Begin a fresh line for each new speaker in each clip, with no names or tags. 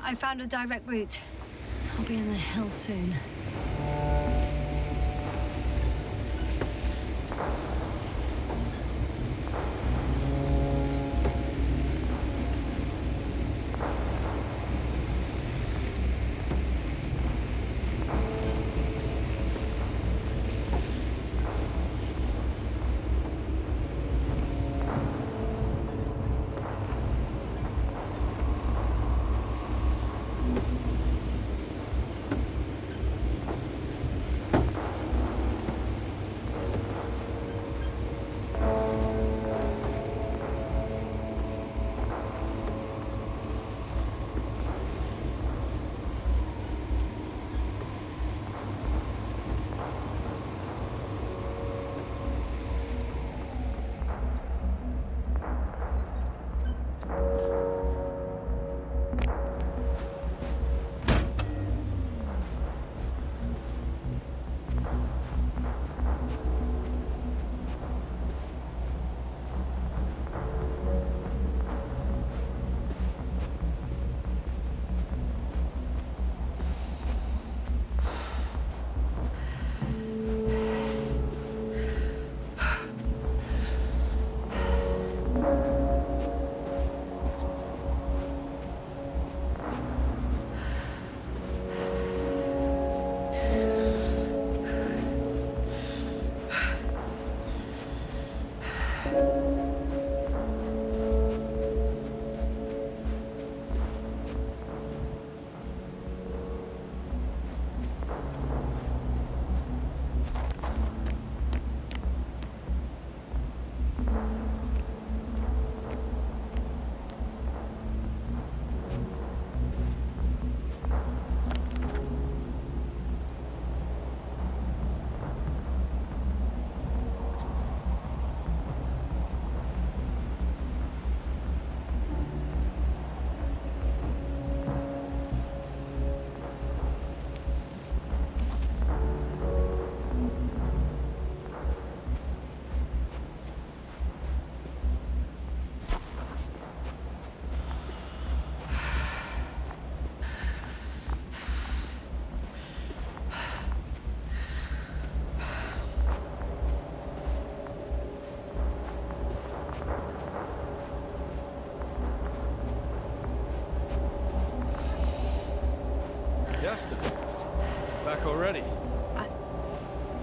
I found a direct route. I'll be in the hills soon.
Justin, back already?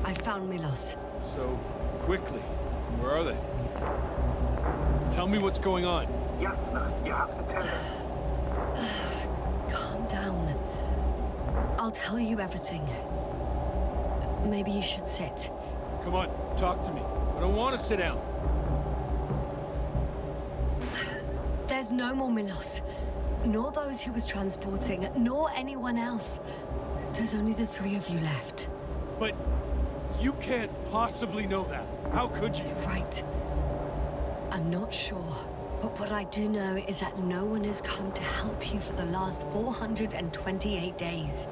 I found Milos.
So quickly. Where are they? Tell me what's going on.
Jasna, you have to tell me.
Calm down. I'll tell you everything. Maybe you should sit.
Come on, talk to me. I don't want to sit down.
There's no more Milos. Nor those he was transporting, nor anyone else. There's only the three of you left.
But you can't possibly know that. How could you?
You're right. I'm not sure. But what I do know is that no one has come to help you for the last 428 days.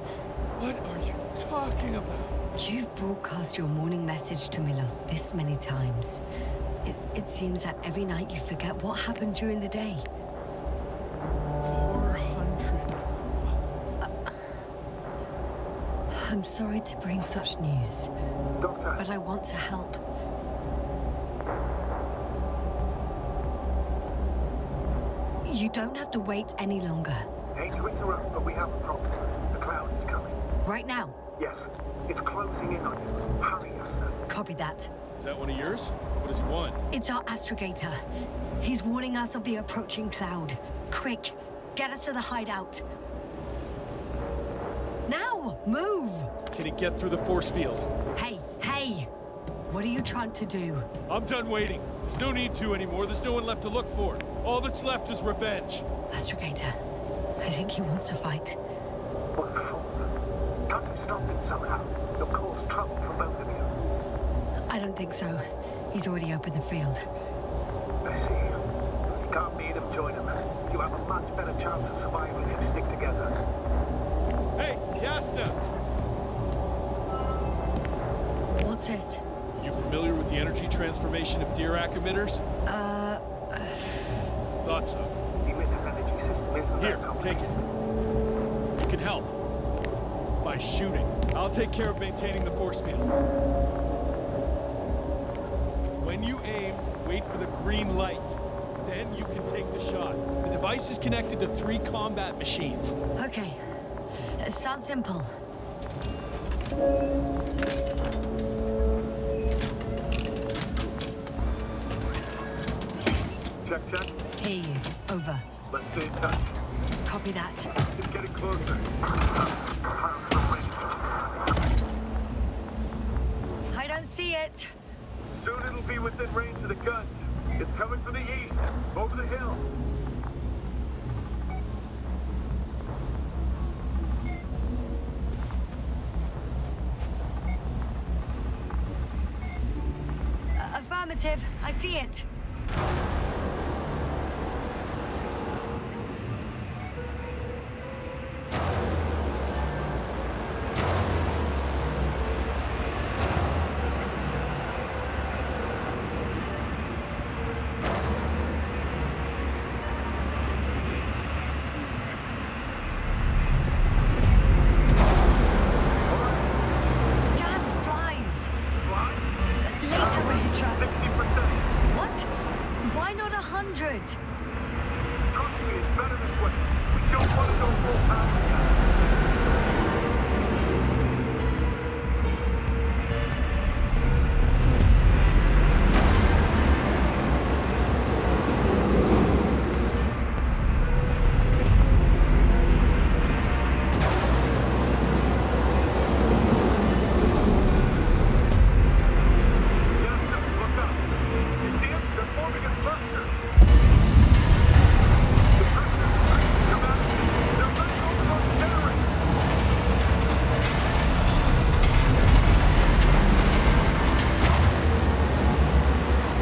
What are you talking about?
You've broadcast your morning message to Milos this many times. It seems that every night you forget what happened during the day.
400.
I'm sorry to bring such news,
Doctor.
but I want to help. You don't have to wait any longer.
Hate to interrupt, but we have a problem. The cloud is coming.
Right now.
Yes, it's closing in on you. Hurry, Jasna.
Copy that.
Is that one of yours? What does he want?
It's our astrogator. He's warning us of the approaching cloud. Quick, get us to the hideout. Now, move!
Can he get through the force field?
Hey! What are you trying to do?
I'm done waiting. There's no need to anymore. There's no one left to look for. All that's left is revenge.
Astrogator, I think he wants to fight.
What for? Can't you stop it somehow? You'll cause trouble for both of you.
I don't think so. He's already opened the field.
I see. You can't meet him, join him. You have a much better chance of survival if you stick together.
Hey, Yasna!
What's this?
You familiar with the energy transformation of Dirac emitters? Thought so.
The emitter's energy system isn't
Here,
that complex.
take it. You can help. By shooting. I'll take care of maintaining the force field. When you aim, wait for the green light. Then you can take the shot. The device is connected to 3 combat machines.
Okay. Sounds simple.
Check.
Hear you. Over.
Let's stay in touch.
Copy that.
It's getting closer.
I don't see it.
Soon it'll be within range of the guns. It's coming from the east, over the hill.
Affirmative. I see it. Damned flies. Later, Rahitra.
60%.
What? Why not 100?
Trust me, it's better this way. We don't want to go full power yet.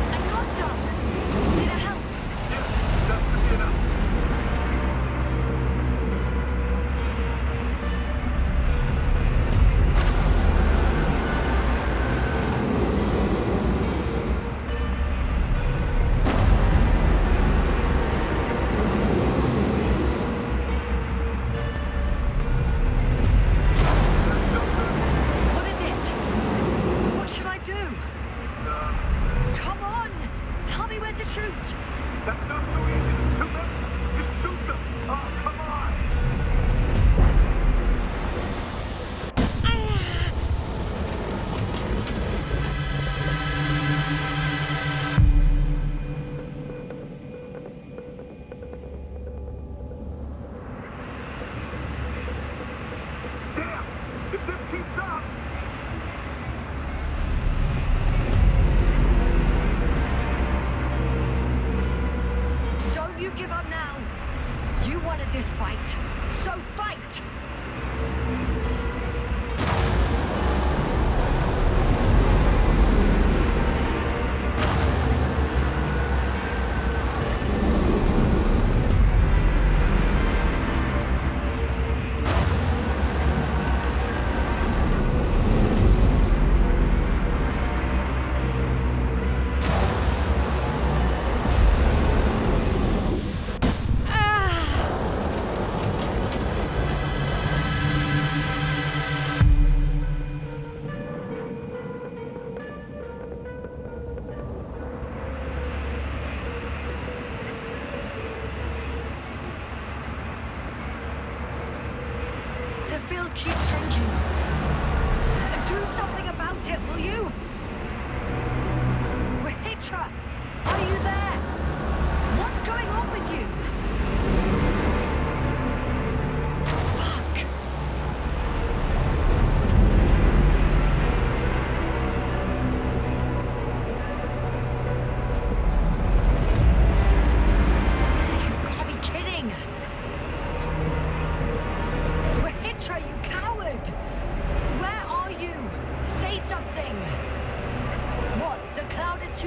I got some. Did it help?
That should be enough.
What is it? What should I do? Come on! Tell me where to shoot!
That's not so easy. There's too many. Just shoot them. Oh, come on. Damn! If this keeps up,
Don't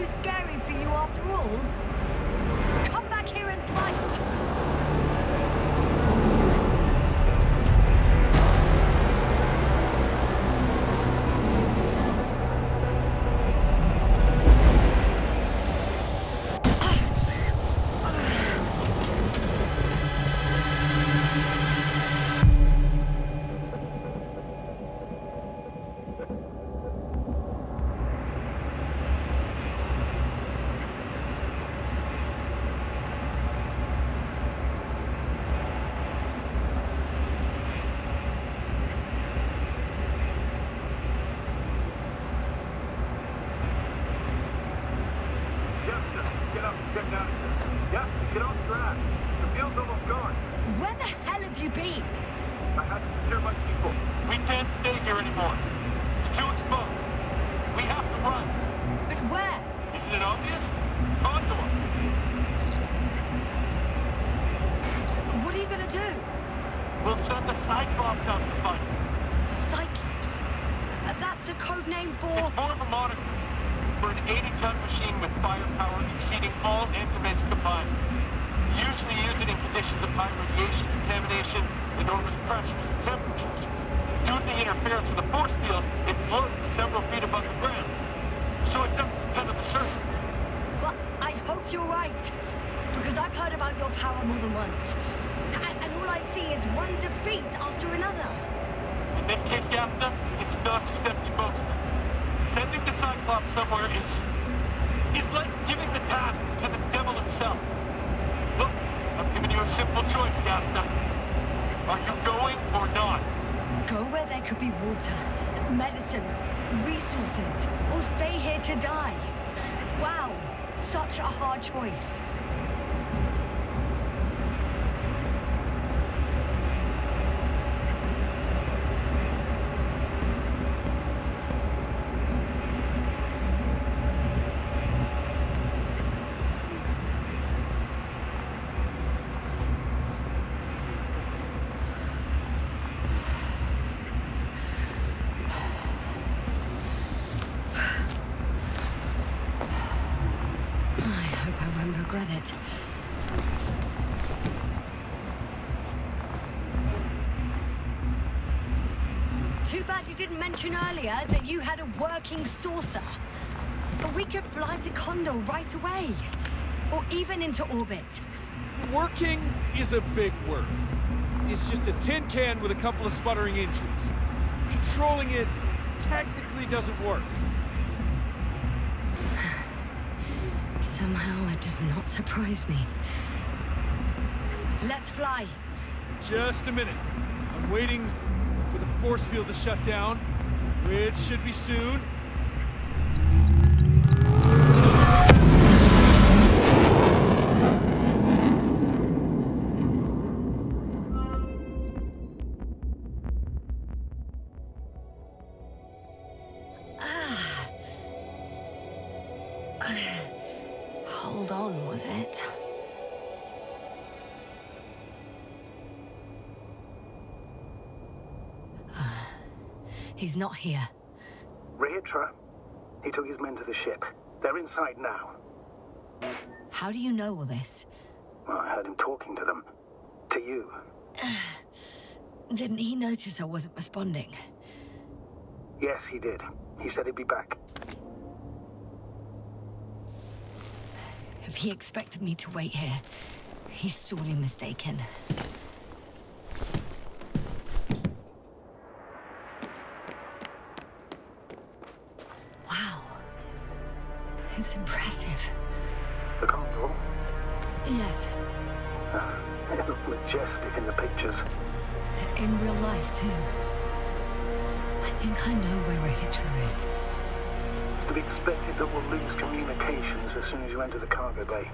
too scary for you after all? Come back here and fight! Where the hell have you been?
I had to secure my people.
We can't stay here anymore. It's too exposed. We have to run.
But where?
Isn't it obvious? Condor.
What are you gonna do?
We'll send the Cyclops out to fight.
Cyclops? That's a code name for...
It's more of a moniker for an 80-ton machine with firepower exceeding all Intimates combined. Usually use it in conditions of high radiation contamination, enormous pressures and temperatures. Due to the interference of the force field, it floats several feet above the ground. So it doesn't depend on the surface.
Well, I hope you're right. Because I've heard about your power more than once. And all I see is one defeat after another.
In this case, Yasna, it's not just empty boasting. Sending the Cyclops somewhere is like giving the task to the devil himself. Look, I'm giving you a simple choice, Yasna. Are you going or not?
Go where there could be water, medicine, resources, or stay here to die. Wow, such a hard choice. Regret it. Too bad you didn't mention earlier that you had a working saucer. We could fly to Condor right away. Or even into orbit.
Working is a big word. It's just a tin can with a couple of sputtering engines. Controlling it technically doesn't work.
Somehow it does not surprise me. Let's fly.
Just a minute. I'm waiting for the force field to shut down, which should be soon.
Hold on, was it? He's not here.
Rehitra? He took his men to the ship. They're inside now.
How do you know all this?
Well, I heard him talking to them. To you.
Didn't he notice I wasn't responding?
Yes, he did. He said he'd be back.
If he expected me to wait here, he's sorely mistaken. Wow. It's impressive.
The Condor?
Yes.
It looked majestic in the pictures.
In real life, too. I think I know where Rehitra is.
It's to be expected that we'll lose communications as soon as you enter the cargo bay.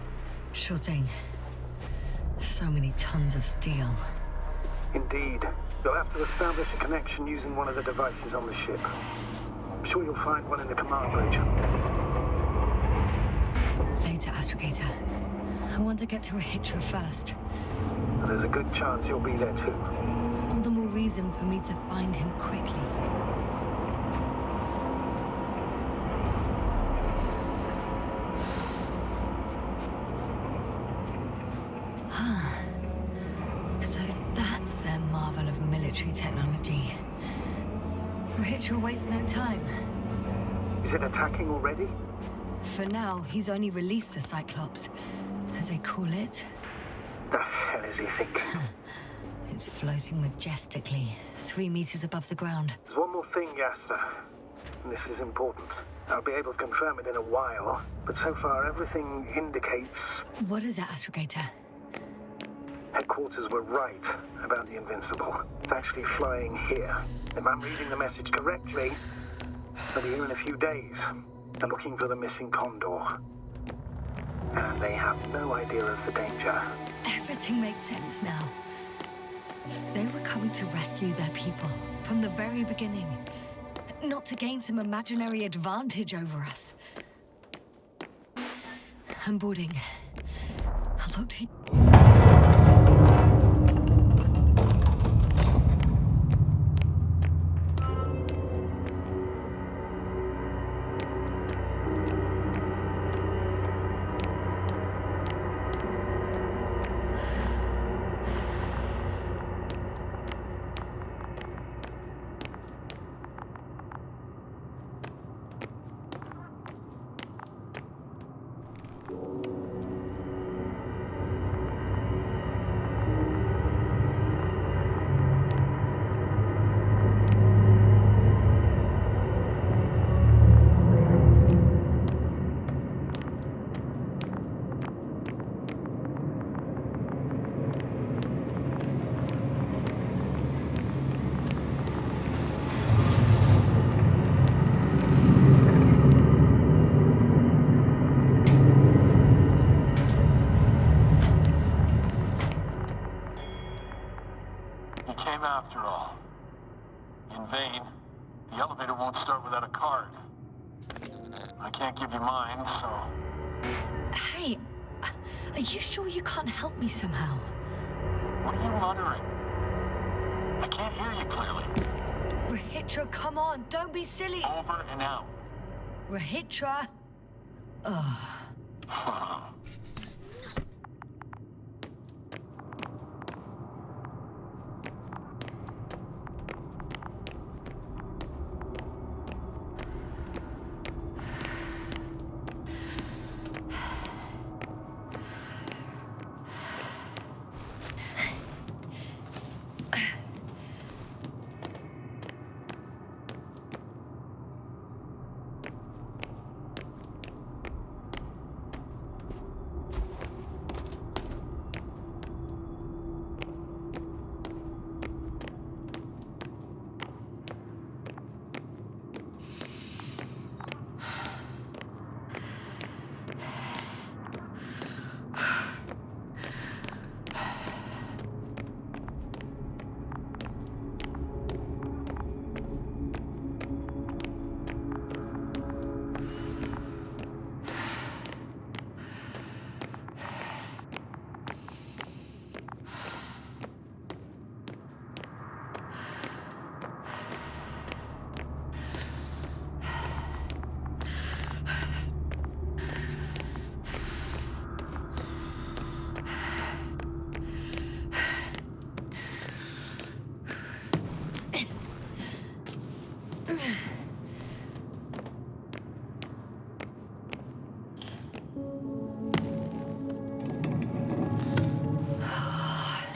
Sure thing. So many tons of steel.
Indeed. You'll have to establish a connection using one of the devices on the ship. I'm sure you'll find one in the command bridge.
Later, Astrogator. I want to get to Rehitra first.
There's a good chance you'll be there too.
All the more reason for me to find him quickly. Rahitra wastes no time.
Is it attacking already?
For now, he's only released the Cyclops, as they call it.
The hell is he thinking?
It's floating majestically, 3 meters above the ground.
There's one more thing, Yasna. And this is important. I'll be able to confirm it in a while, but so far everything indicates...
What is it, Astrogator?
Headquarters were right about the Invincible. It's actually flying here. If I'm reading the message correctly, they'll be here in a few days. They're looking for the missing Condor. And they have no idea of the danger.
Everything makes sense now. They were coming to rescue their people from the very beginning. Not to gain some imaginary advantage over us. I'm boarding. I'll talk to you.
After all. In vain. The elevator won't start without a card. I can't give you mine, so...
Hey, are you sure you can't help me somehow?
What are you muttering? I can't hear you clearly.
Rahitra, come on, don't be silly.
Over and out.
Rahitra. Ugh.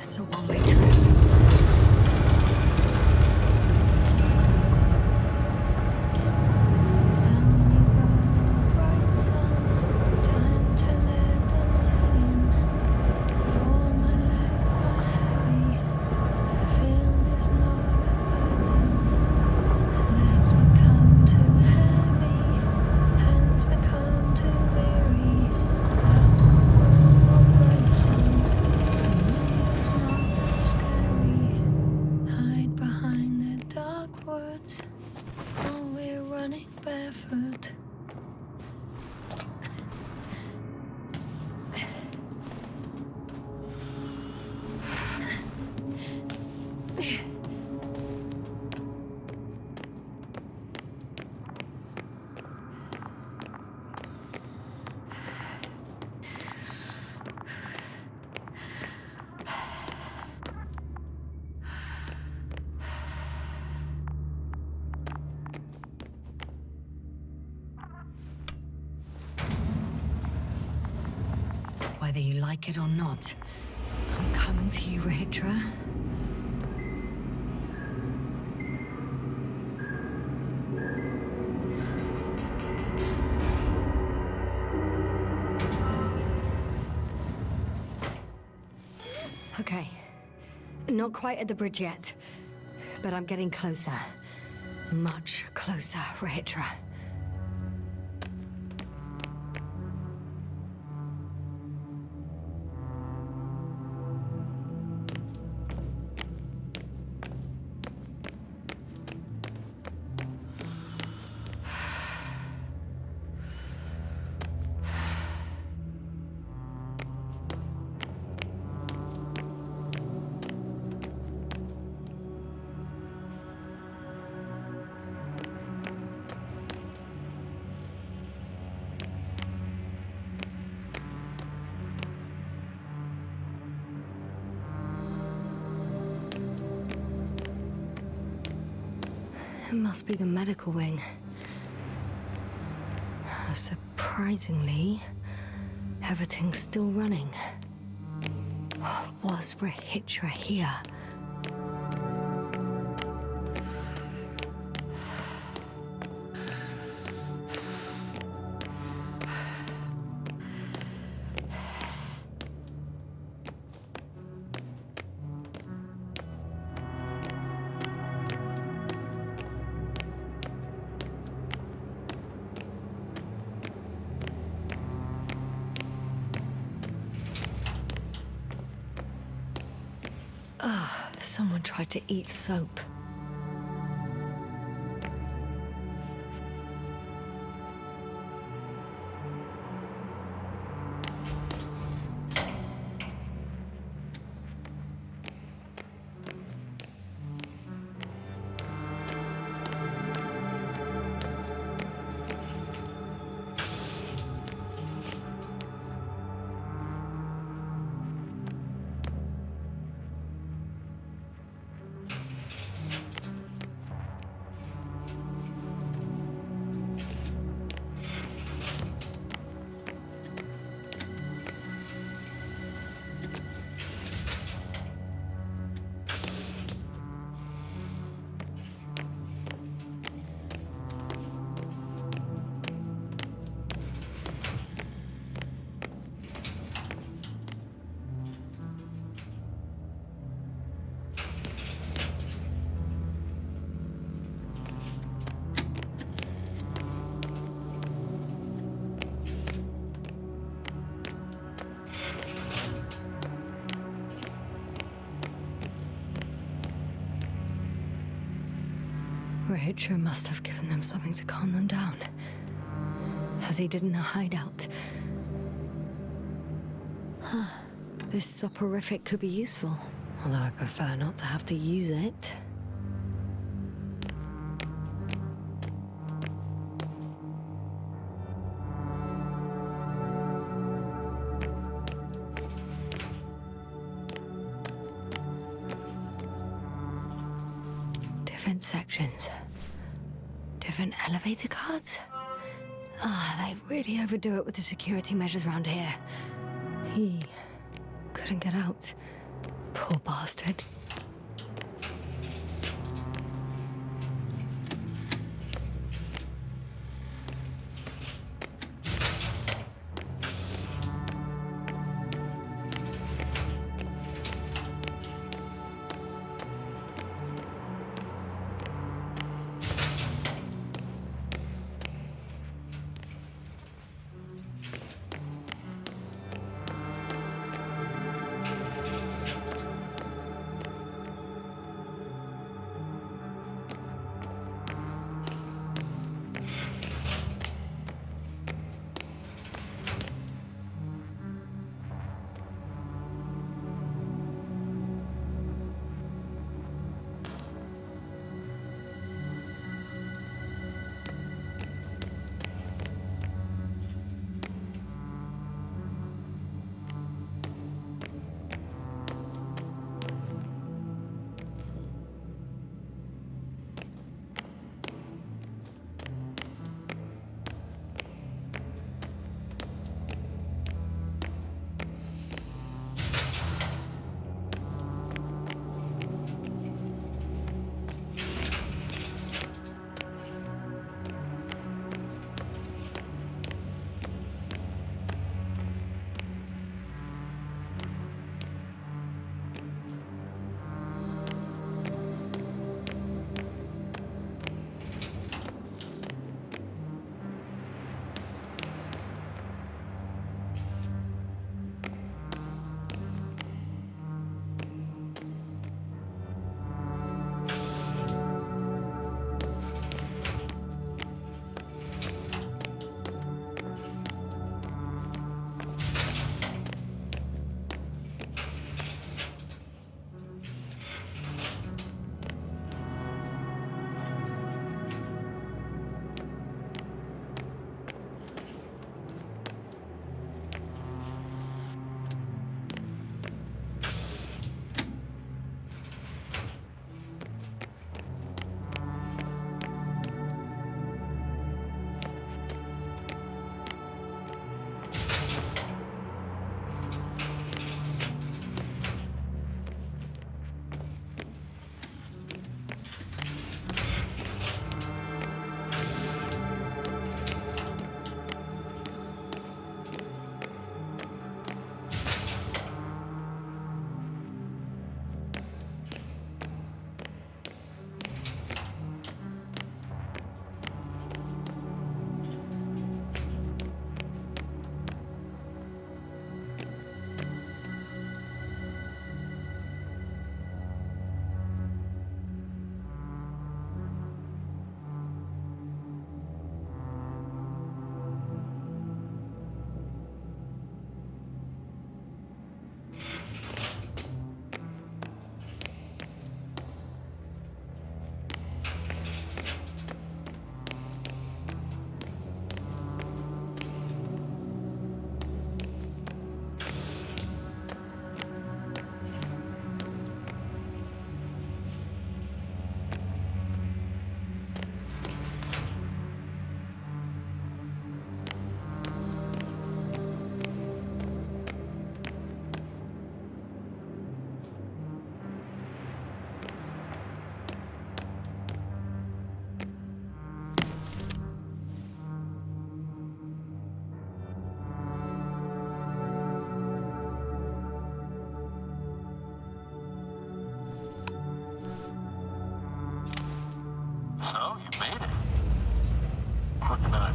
It's a one-way trip. Barefoot. whether you like it or not. I'm coming to you, Rahitra. Okay. Not quite at the bridge yet, but I'm getting closer. Much closer, Rahitra. It must be the medical wing. Surprisingly, everything's still running. Was Rahitra here? Someone tried to eat soap. Rahitra must have given them something to calm them down, as he did in a hideout. This soporific could be useful, although I prefer not to have to use it. Different sections. Different elevator cards? They really overdo it with the security measures around here. He couldn't get out. Poor bastard.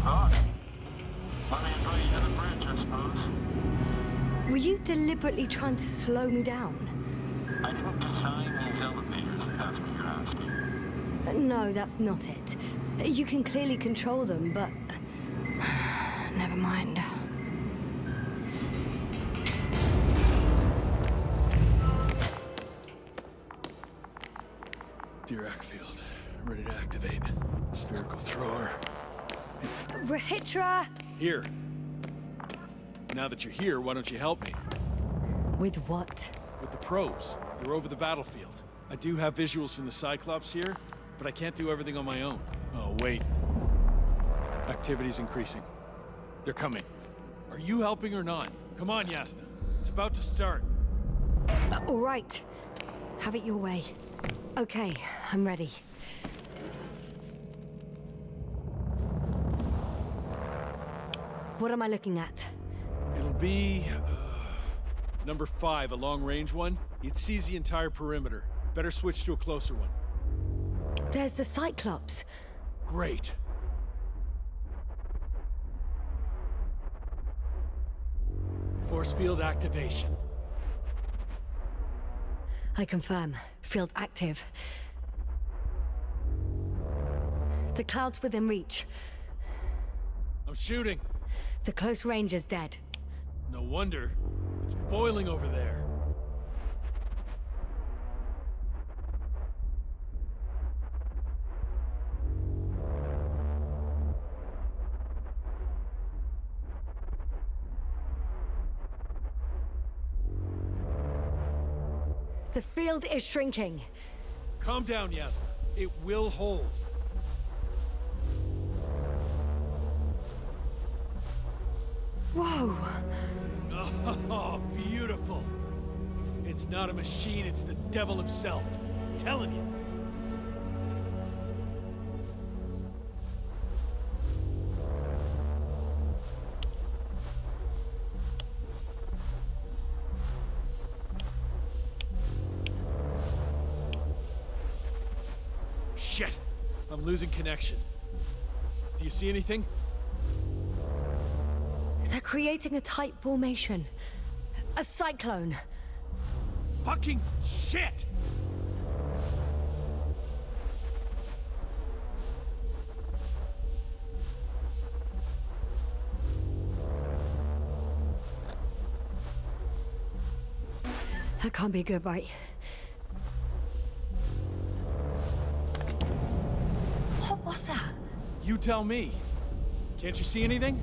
thought. Let me invite you to the bridge, I suppose.
Were you deliberately trying to slow me down?
I didn't design these elevators, if that's what you're asking.
No, that's not it. You can clearly control them, but... Never mind.
Dirac field. Ready to activate. Spherical thrower.
Rahitra!
Here. Now that you're here, why don't you help me?
With what?
With the probes. They're over the battlefield. I do have visuals from the Cyclops here, but I can't do everything on my own. Oh, wait. Activity's increasing. They're coming. Are you helping or not? Come on, Yasna. It's about to start.
All right. Have it your way. Okay, I'm ready. What am I looking at?
It'll be... number 5, a long-range one. It sees the entire perimeter. Better switch to a closer one.
There's the Cyclops.
Great. Force field activation.
I confirm. Field active. The cloud's within reach.
I'm shooting.
The close range is dead.
No wonder. It's boiling over there.
The field is shrinking.
Calm down, Yasna. It will hold.
Whoa!
Oh, beautiful. It's not a machine, it's the devil himself. I'm telling you. Shit! I'm losing connection. Do you see anything?
They're creating a tight formation. A cyclone.
Fucking shit!
That can't be good, right? What was that?
You tell me. Can't you see anything?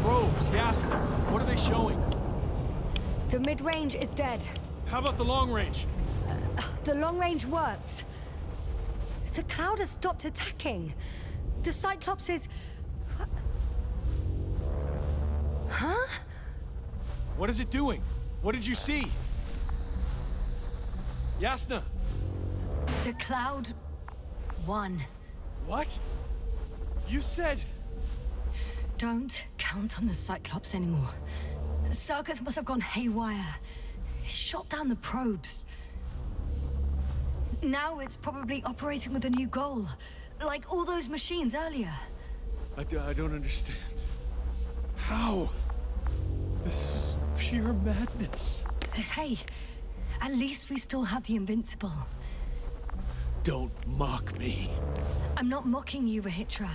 Probes, Yasna. What are they showing?
The mid-range is dead.
How about the long range?
The long range worked. The cloud has stopped attacking. The Cyclops is... Huh?
What is it doing? What did you see? Yasna!
The cloud won.
What? You said...
Don't count on the Cyclops anymore. Circuits must have gone haywire. It shot down the probes. Now it's probably operating with a new goal. Like all those machines earlier.
I don't understand. How? This is pure madness.
Hey, at least we still have the Invincible.
Don't mock me.
I'm not mocking you, Rahitra.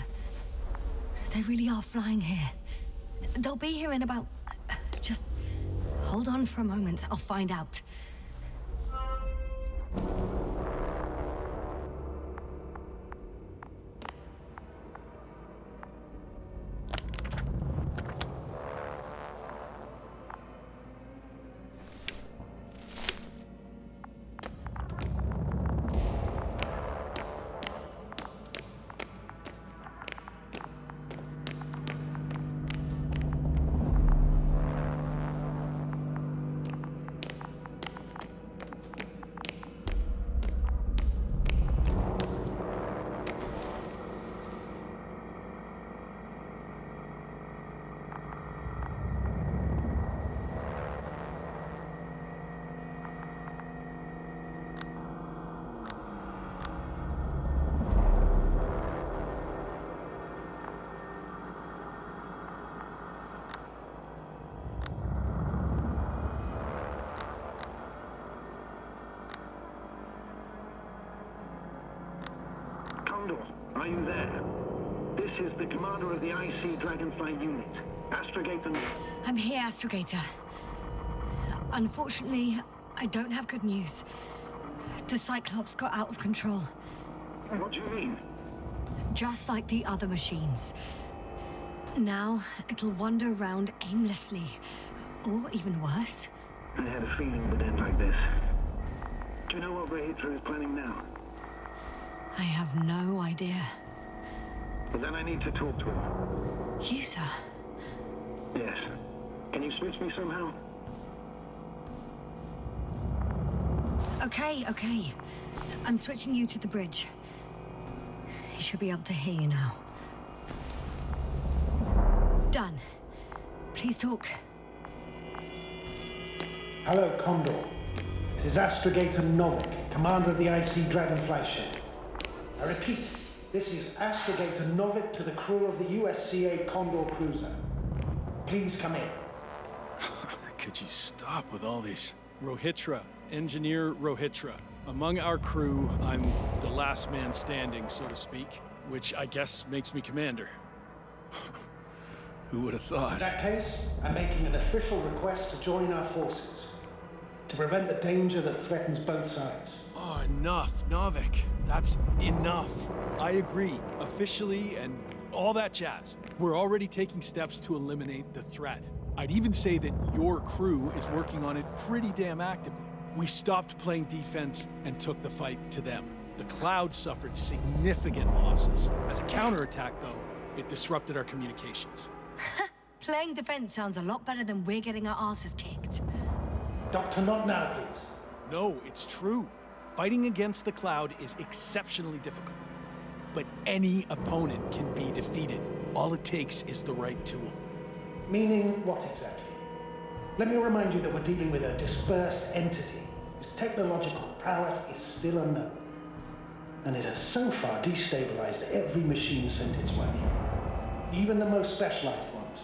They really are flying here. They'll be here in about... Just hold on for a moment. I'll find out.
Are you there? This is the commander of the IC Dragonfly unit. Astrogator.
I'm here, Astrogator. Unfortunately, I don't have good news. The Cyclops got out of control.
What do you mean?
Just like the other machines. Now, it'll wander around aimlessly. Or even worse.
I had a feeling it would end like this. Do you know what Rahitra is planning now?
I have no idea.
Well, then I need to talk to him.
You, sir?
Yes. Can you switch me somehow?
Okay. I'm switching you to the bridge. He should be able to hear you now. Done. Please talk.
Hello, Condor. This is Astrogator Novik, commander of the IC Dragonfly ship. I repeat, this is Astrogator Novik to the crew of the USCA Condor cruiser. Please come in.
Could you stop with all these? Rohitra, Engineer Rohitra. Among our crew, I'm the last man standing, so to speak, which I guess makes me commander. Who would have thought?
In that case, I'm making an official request to join our forces. To prevent the danger that threatens both sides.
Oh, enough, Novik. That's enough. I agree, officially and all that jazz. We're already taking steps to eliminate the threat. I'd even say that your crew is working on it pretty damn actively. We stopped playing defense and took the fight to them. The Cloud suffered significant losses. As a counterattack, though, it disrupted our communications.
Playing defense sounds a lot better than we're getting our asses kicked.
Doctor, not now, please.
No, it's true. Fighting against the Cloud is exceptionally difficult. But any opponent can be defeated. All it takes is the right tool.
Meaning what exactly? Let me remind you that we're dealing with a dispersed entity whose technological prowess is still unknown. And it has so far destabilized every machine sent its way. Even the most specialized ones.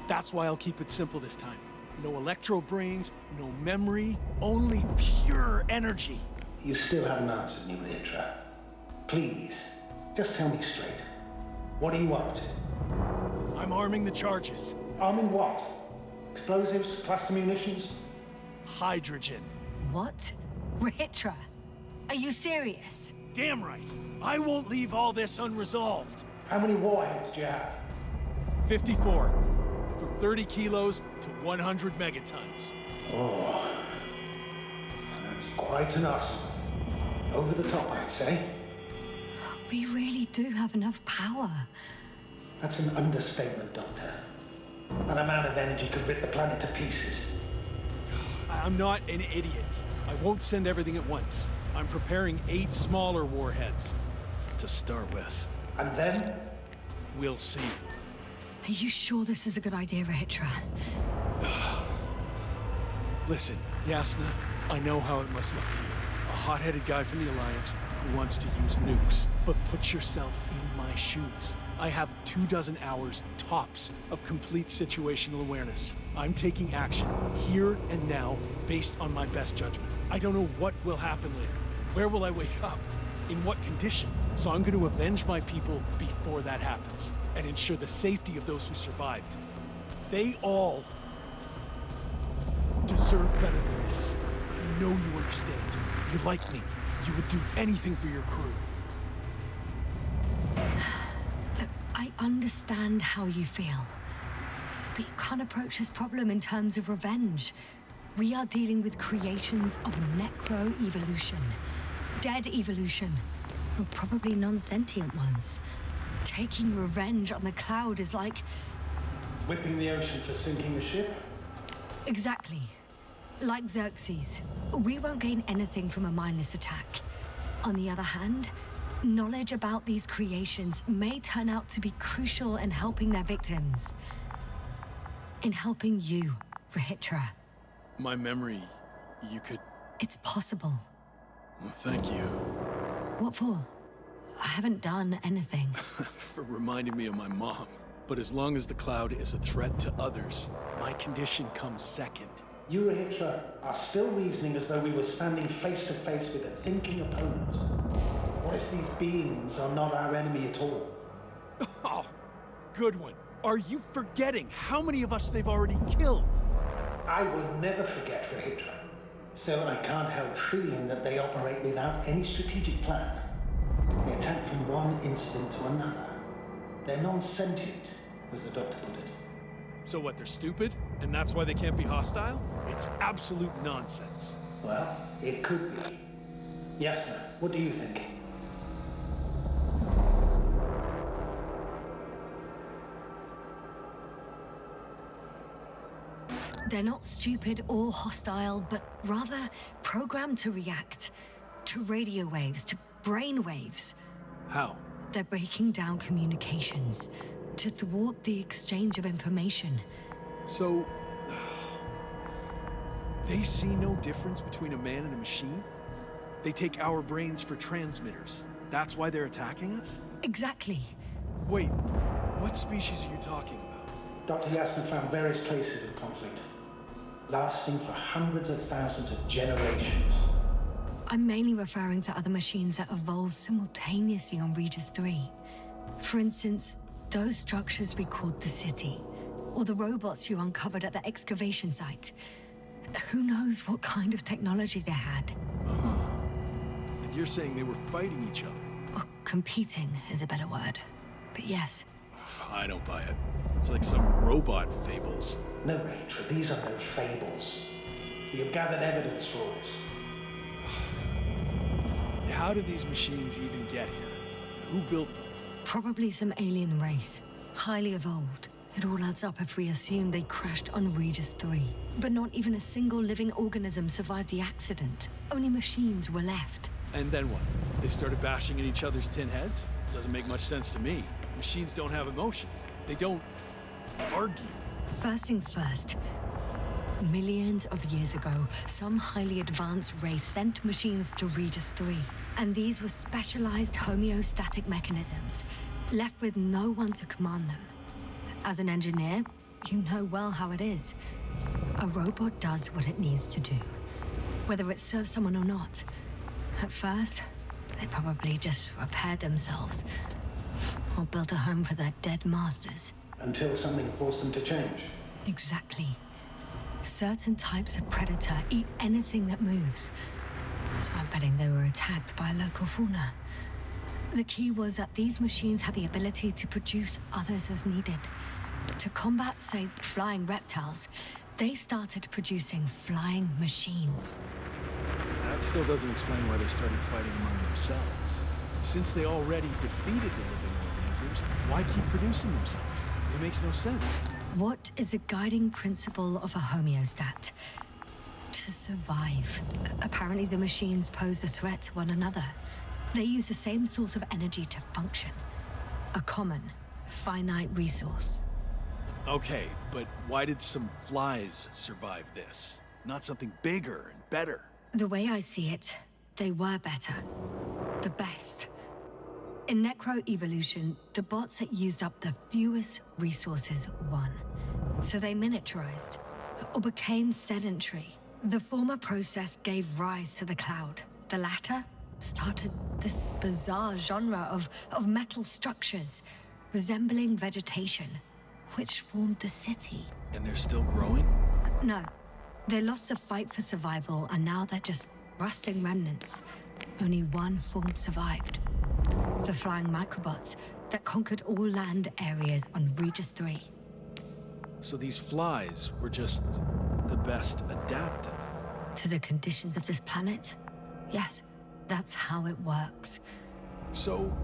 That's why I'll keep it simple this time. No electro brains, no memory, only pure energy.
You still haven't answered me, Rahitra. Please, just tell me straight. What are you up to?
I'm arming the charges.
Arming what? Explosives, cluster munitions?
Hydrogen.
What? Rahitra? Are you serious?
Damn right. I won't leave all this unresolved.
How many warheads do you have?
54. From 30 kilos to 100 megatons.
Oh, that's quite an arsenal. Over the top, I'd say.
We really do have enough power.
That's an understatement, Doctor. An amount of energy could rip the planet to pieces.
I'm not an idiot. I won't send everything at once. I'm preparing 8 smaller warheads to start with.
And then?
We'll see.
Are you sure this is a good idea, Rahitra?
Listen, Yasna, I know how it must look to you. A hot-headed guy from the Alliance who wants to use nukes. But put yourself in my shoes. I have 24 hours tops of complete situational awareness. I'm taking action here and now based on my best judgment. I don't know what will happen later. Where will I wake up? In what condition? So I'm going to avenge my people before that happens and ensure the safety of those who survived. They all deserve better than this. I know you understand. You're like me. You would do anything for your crew.
Look, I understand how you feel. But you can't approach this problem in terms of revenge. We are dealing with creations of necro-evolution. Dead evolution. Or probably non-sentient ones. Taking revenge on the Cloud is like...
Whipping the ocean for sinking a ship?
Exactly. Like Xerxes. We won't gain anything from a mindless attack. On the other hand, knowledge about these creations may turn out to be crucial in helping their victims. In helping you, Rahitra.
My memory, you could...
It's possible.
Well, thank you.
What for? I haven't done anything.
For reminding me of my mom. But as long as the Cloud is a threat to others, my condition comes second.
You, Rahitra, are still reasoning as though we were standing face to face with a thinking opponent. What if these beings are not our enemy at all?
Oh, good one. Are you forgetting how many of us they've already killed?
I will never forget Rahitra. Still, I can't help feeling that they operate without any strategic plan. They attack from one incident to another. They're non-sentient, as the doctor put it.
So what, they're stupid? And that's why they can't be hostile? It's absolute nonsense.
Well, it could be. Yes, sir. What do you think?
They're not stupid or hostile, but rather programmed to react to radio waves, to brain waves.
How?
They're breaking down communications to thwart the exchange of information.
So... they see no difference between a man and a machine? They take our brains for transmitters. That's why they're attacking us?
Exactly.
Wait, what species are you talking about?
Dr. Yasna found various traces of conflict, lasting for hundreds of thousands of generations.
I'm mainly referring to other machines that evolved simultaneously on Regis 3. For instance, those structures we called the city, or the robots you uncovered at the excavation site. Who knows what kind of technology they had?
Uh-huh. And you're saying they were fighting each other?
Or competing is a better word. But yes.
I don't buy it. It's like some robot fables.
No, Rachel, these are no fables. We have gathered evidence for this.
How did these machines even get here? Who built them?
Probably some alien race. Highly evolved. It all adds up if we assume they crashed on Regis 3. But not even a single living organism survived the accident. Only machines were left.
And then what? They started bashing at each other's tin heads? Doesn't make much sense to me. Machines don't have emotions. They don't argue.
First things first. Millions of years ago, some highly advanced race sent machines to Regis 3. And these were specialized homeostatic mechanisms, left with no one to command them. As an engineer, you know well how it is. A robot does what it needs to do, whether it serves someone or not. At first, they probably just repaired themselves, or built a home for their dead masters.
Until something forced them to change.
Exactly. Certain types of predator eat anything that moves. So I'm betting they were attacked by a local fauna. The key was that these machines had the ability to produce others as needed. To combat, say, flying reptiles, they started producing flying machines.
That still doesn't explain why they started fighting among themselves. Since they already defeated the living organisms, why keep producing themselves? It makes no sense.
What is a guiding principle of a homeostat? To survive. Apparently the machines pose a threat to one another. They use the same source of energy to function. A common, finite resource.
Okay, but why did some flies survive this? Not something bigger and better?
The way I see it, they were better. The best. In necroevolution, the bots that used up the fewest resources won. So they miniaturized, or became sedentary. The former process gave rise to the cloud. The latter started this bizarre genre of metal structures, resembling vegetation, which formed the city.
And they're still growing?
No. They lost the fight for survival, and now they're just rusting remnants. Only one form survived. The flying microbots that conquered all land areas on Regis 3.
So these flies were just the best adapted?
To the conditions of this planet? Yes, that's how it works.
So,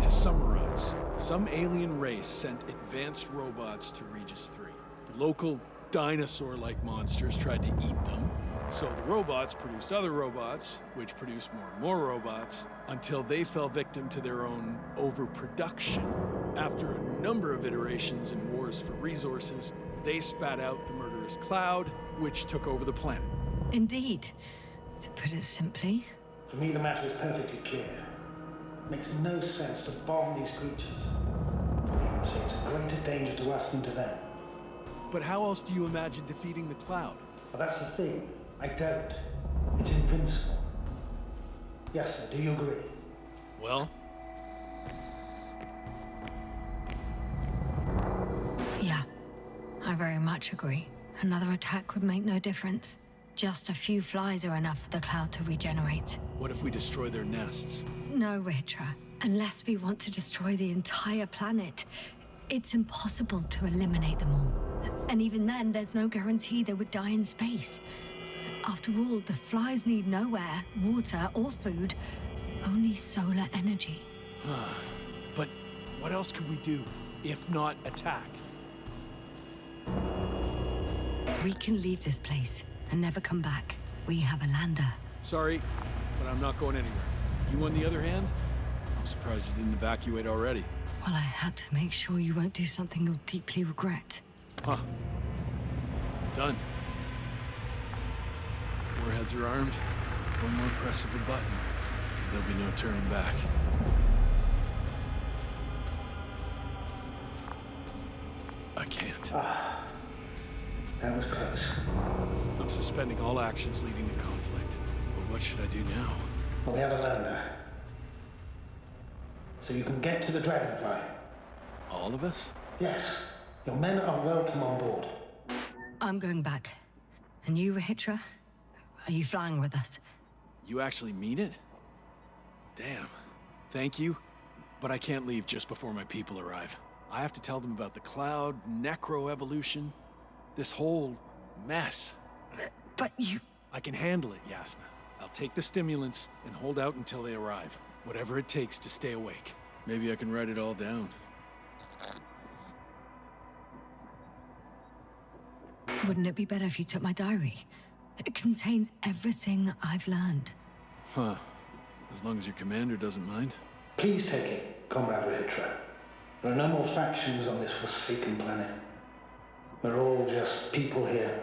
to summarize, some alien race sent advanced robots to Regis 3. The local dinosaur-like monsters tried to eat them, so the robots produced other robots, which produced more and more robots, until they fell victim to their own overproduction. After a number of iterations and wars for resources, they spat out the murderous cloud, which took over the planet.
Indeed. To put it simply.
For me, the matter is perfectly clear. It makes no sense to bomb these creatures. I even say it's a greater danger to us than to them.
But how else do you imagine defeating the cloud?
Well, that's the thing. I don't. It's invincible. Yes, sir, do you agree?
Well?
Yeah, I very much agree. Another attack would make no difference. Just a few flies are enough for the cloud to regenerate.
What if we destroy their nests?
No, Ritra. Unless we want to destroy the entire planet, it's impossible to eliminate them all. And even then, there's no guarantee they would die in space. After all, the flies need no air, water, or food, only solar energy.
But what else can we do, if not attack?
We can leave this place and never come back. We have a lander.
Sorry, but I'm not going anywhere. You, on the other hand? I'm surprised you didn't evacuate already.
Well, I had to make sure you won't do something you'll deeply regret.
Huh. Done. Warheads are armed. One more press of a button. There'll be no turning back. I can't.
That was close.
I'm suspending all actions leading to conflict. But what should I do now?
Well, we have a lander. So you can get to the Dragonfly.
All of us?
Yes. Your men are welcome on board.
I'm going back. And you, Rahitra? Are you flying with us?
You actually mean it? Damn. Thank you. But I can't leave just before my people arrive. I have to tell them about the cloud, necroevolution, this whole mess.
But you...
I can handle it, Yasna. I'll take the stimulants and hold out until they arrive. Whatever it takes to stay awake. Maybe I can write it all down.
Wouldn't it be better if you took my diary? It contains everything I've learned.
Huh. As long as your commander doesn't mind.
Please take it, Comrade Rahitra. There are no more factions on this forsaken planet. We're all just people here.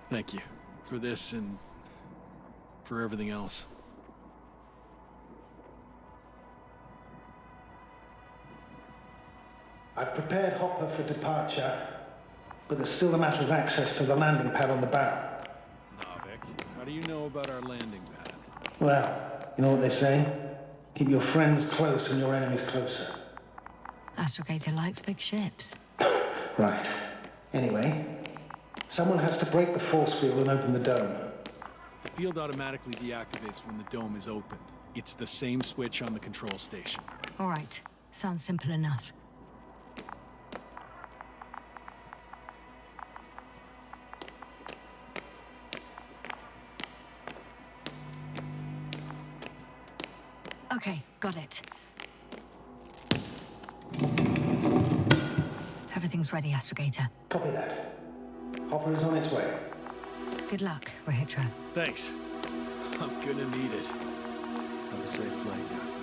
Thank you. For this and for everything else.
I've prepared Hopper for departure, but there's still a matter of access to the landing pad on the bow.
Navik, how do you know about our landing pad?
Well, you know what they say? Keep your friends close and your enemies closer.
Astrogator likes big ships.
Right. Anyway, someone has to break the force field and open the dome.
The field automatically deactivates when the dome is opened. It's the same switch on the control station.
All right. Sounds simple enough. Okay, got it. Everything's ready, Astrogator.
Copy that. Hopper is on its way.
Good luck, Rahitra.
Thanks. I'm gonna need it. Have a safe flight, Yasna.